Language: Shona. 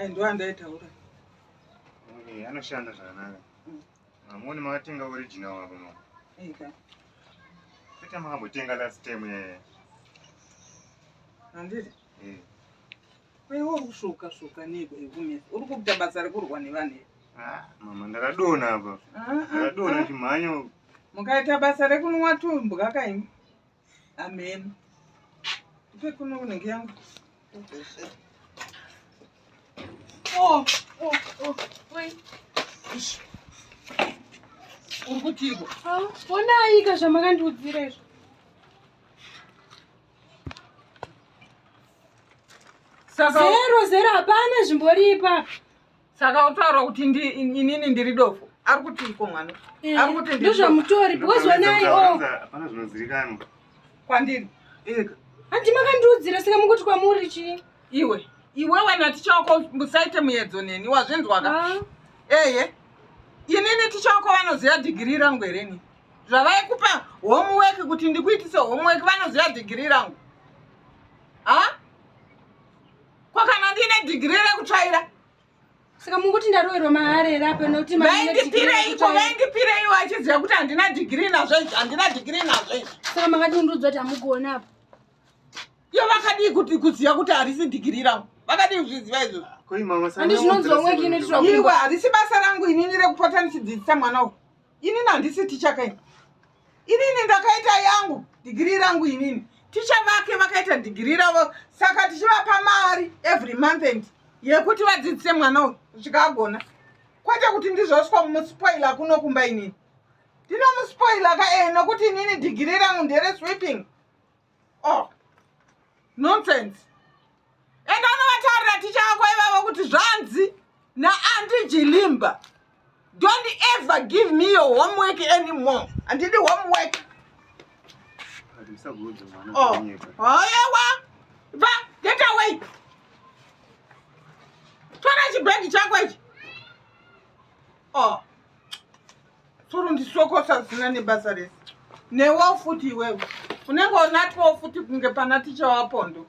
ndo andaitaura. Anoshanda zvakanaka. Amoni makatenga original wako no. Eka. Kwete makambotenga last time Handiti? Wewe urikushuka nego ikumisa. Uri kuita basa rekurwa nevanhu. Mama ndakadona apa. Ndakadona chimhanyo. Mukaita basa rekunwa tumbwa kaini. Amen. Ipe kuno unenge yangu. Oi. Uri kutigo. Onai zvamakandiudzira izvo. Saka 0 hapana zvimboripa. Saka utaura kuti inini ndiri dofu. Ari kuti iko mwana. Ari kuti ndiri. Ndozvamutori because onai hapana zvinozivikanwa. Kwandiri. Ega. Handi makandiudzira saka mukuti kwamuri chii? Iwe wena ticha wako musaite muedzo neni wazvinzwa ka? Eye. Inini ticha wako vanoziva degree rangu hereni. Zvavaikupa homework kuti ndikuitise homework vanoziva degree rangu. Kwakana ndine degree rekutsvaira. Saka mukuti ndaroverwa mahare rape nokuti vaindipire iwo achiziva kuti handina degree nazvo izvi. Saka makatiundudzwa kuti hamugona apo. Iyo vakadii kuti kuziva kuti harisi degree rangu. Vakadii kuzviziva izvozvo. Handi zvinonzi homework inoitwa kuti iwe harisi basa rangu inini rekupota ndichidzidzisa mwana uyu. Inini handisi ticha kaini. Inini ndakaita yangu degree rangu inini. Ticha vake vakaita degree ravo saka tichivapa mari every month end yekuti vadzidzise mwana uyu kusvika agona. Kwete kuti ndizoswa muspoiler kuno kumba inini. Ndinomuspoiler ka nokuti inini degree rangu ndere sweeping. Nonsense. Enda unovataurira ticha wako ivavo kuti zvanzi naAunty Jilimba. Don't ever give me your homework anymore. Handidi homework. Get away. Tora chibhegi chako ichi. Suru ndisokosa zina nebasa resi. Newo futi iwewe. Unenge unatwa futi kunge pana ticha wapondo.